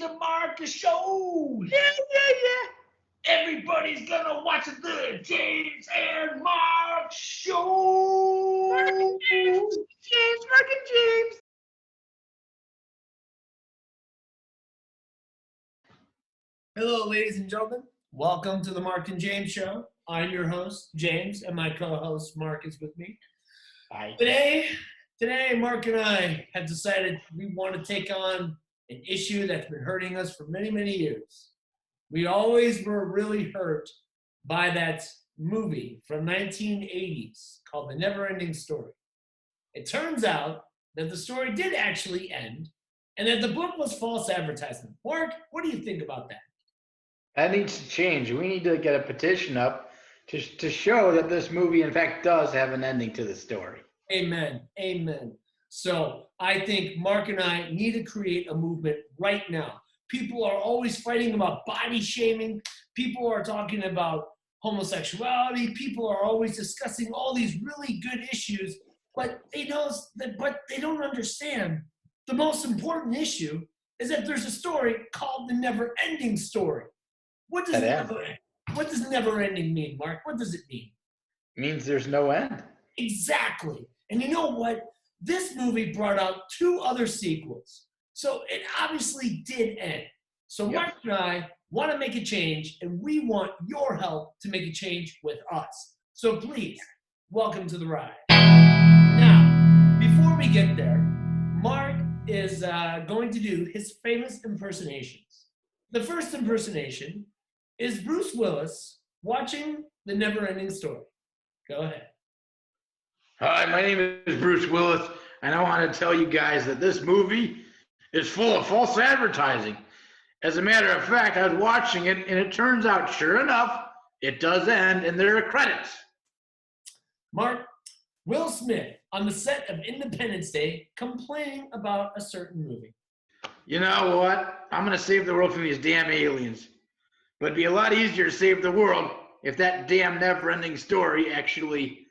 and Marcus show. Yeah. Everybody's gonna watch the James and Mark show. Mark and James. Hello, ladies and gentlemen. Welcome to the Mark and James Show. I'm your host, James, and my co-host, Mark, is with me. Hi. Today, Mark and I have decided we want to take on an issue that's been hurting us for many, many years. We always were really hurt by that movie from 1980s called The Never-Ending Story. It turns out that the story did actually end and that the book was false advertisement. Mark, what do you think about that? That needs to change. We need to get a petition up to show that this movie, in fact, does have an ending to the story. Amen. So I think Mark and I need to create a movement right now. People are always fighting about body shaming. People are talking about homosexuality. People are always discussing all these really good issues, but they don't understand the most important issue is that there's a story called The Never-Ending Story. What does never-ending mean, Mark? What does it mean? It means there's no end. Exactly. And you know what? This movie brought out 2 other sequels. So it obviously did end. So Yep. Mark and I want to make a change, and we want your help to make a change with us. So please, welcome to the ride. Now, before we get there, Mark is going to do his famous impersonations. The first impersonation is Bruce Willis watching The Never-Ending Story. Go ahead. Hi, my name is Bruce Willis, and I want to tell you guys that this movie is full of false advertising. As a matter of fact, I was watching it, and it turns out, sure enough, it does end, and there are credits. Mark, Will Smith on the set of Independence Day complaining about a certain movie. You know what? I'm going to save the world from these damn aliens. But it'd be a lot easier to save the world if that damn never-ending story actually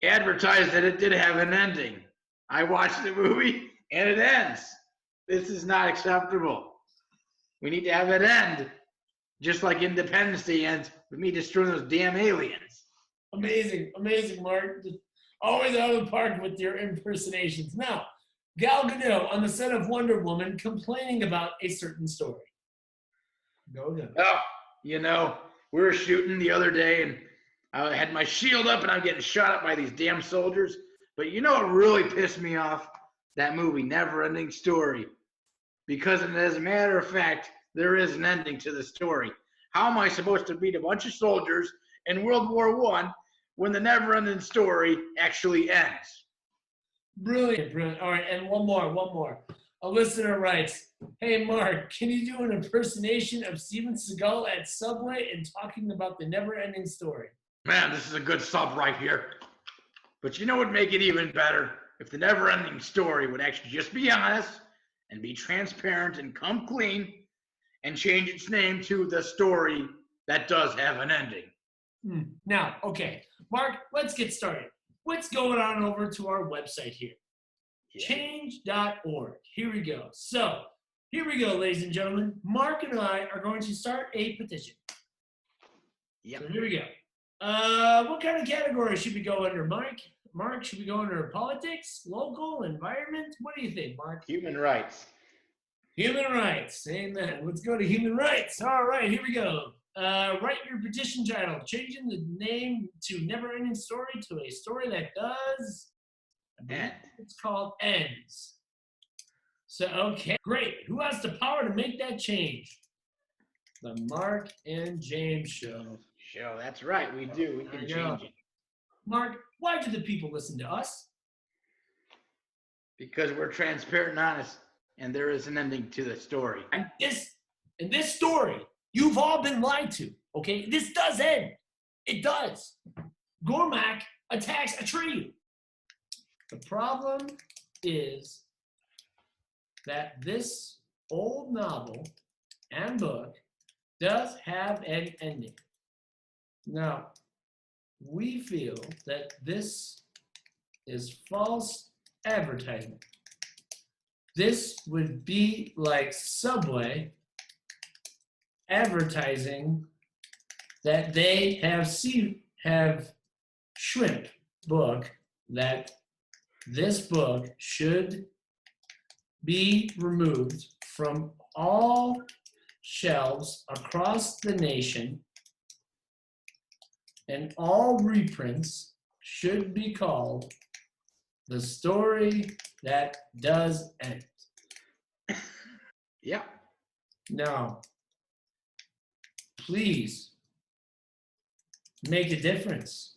advertised that it did have an ending. I watched the movie, and it ends. This is not acceptable. We need to have it end, just like Independence Day ends with me destroying those damn aliens. Amazing, Mark. Just always out of the park with your impersonations. Now, Gal Gadot on the set of Wonder Woman complaining about a certain story. Go ahead. Oh, you know, we were shooting the other day, and I had my shield up, and I'm getting shot up by these damn soldiers. But you know what really pissed me off? That movie, Never-Ending Story. Because as a matter of fact, there is an ending to the story. How am I supposed to beat a bunch of soldiers in World War I when the never-ending story actually ends? Brilliant. All right, and one more. A listener writes, "Hey, Mark, can you do an impersonation of Steven Seagal at Subway and talking about the never-ending story?" Man, this is a good sub right here. But you know what would make it even better? If the never-ending story would actually just be honest and be transparent and come clean and change its name to The Story That Does Have an Ending. Now, okay, Mark, let's get started. What's going on over to our website here? Yeah. Change.org. Here we go. So, here we go, ladies and gentlemen. Mark and I are going to start a petition. Yep. So here we go. What kind of category should we go under, Mike? Mark, should we go under politics, local, environment? What do you think, Mark? Human rights. Human rights. Amen. Let's go to human rights. All right, here we go. Write your petition title. Changing the name to Never-Ending Story to a story that does. End. It's called Ends. So, okay, great. Who has the power to make that change? The Mark and James Show. Sure, that's right. We do. We can change it. Mark, why do the people listen to us? Because we're transparent and honest, and there is an ending to the story. And this story, you've all been lied to, okay? This does end. It does. Gormak attacks a tree. The problem is that this old novel and book does have an ending. Now, we feel that this is false advertisement. This would be like Subway advertising that they have shrimp book, that this book should be removed from all shelves across the nation, and all reprints should be called The Story That Does End. Yeah. Now, please make a difference.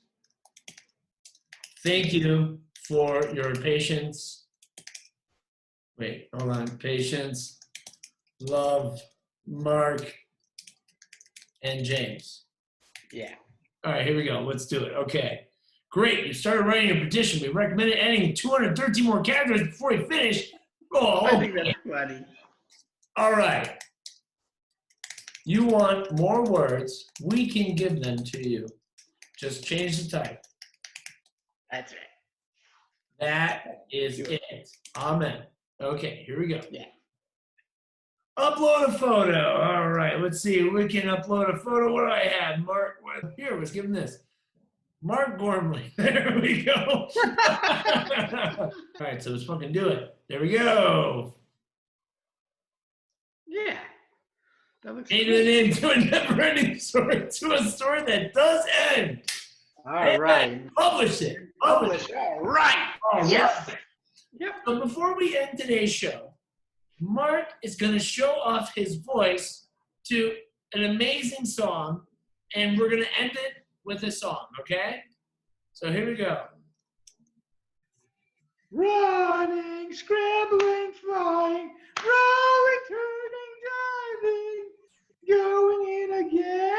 Thank you for your patience. Wait, hold on. Patience, love, Mark, and James. Yeah. All right, here we go. Let's do it. Okay. Great. You started writing a petition. We recommended adding 213 more characters before you finish. Oh, I think that's funny. all right. You want more words? We can give them to you. Just change the type. That's right. That is it. Amen. Okay, here we go. Yeah. Upload a photo. All right, let's see. We can upload a photo. What do I have? Mark, here, let's give him this. Mark Gormley. There we go. All right, so let's fucking do it. There we go. Yeah. That looks Change good. it into a never-ending story, to a story that does end. All right. Publish it. Publish it. All right. All Yes. right. Yep. So before we end today's show, Mark is going to show off his voice to an amazing song, and we're going to end it with a song, okay? So here we go. Running, scrambling, flying, rolling, turning, diving, going in again.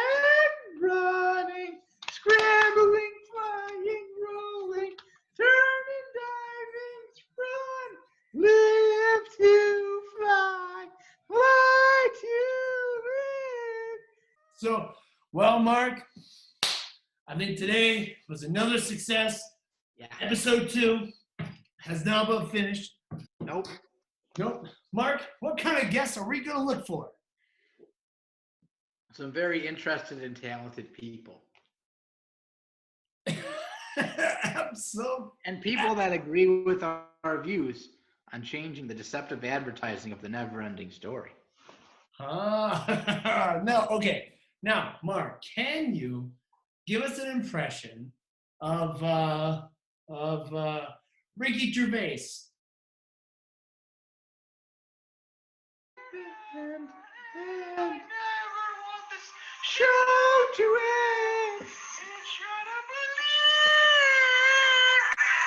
Running, scrambling, flying, rolling, turning, diving, run, live to fly, fly to live. So, well, Mark, I think today was another success. Yeah. Episode 2 has now been finished. Nope. Nope. Mark, what kind of guests are we going to look for? Some very interested and talented people. So, And people that agree with our views on changing the deceptive advertising of the never-ending story. no, okay. Now, Mark, can you give us an impression of Ricky Gervais? And I never want this show to end. And try to believe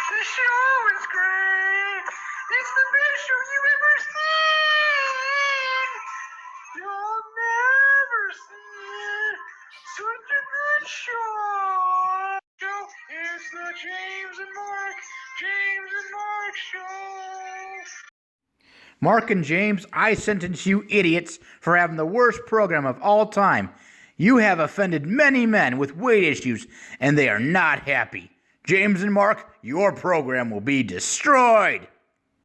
the show is great. It's the best show you've ever seen. You'll never see such a good show. It's the James and Mark show. Mark and James, I sentence you idiots for having the worst program of all time. You have offended many men with weight issues, and they are not happy. James and Mark, your program will be destroyed.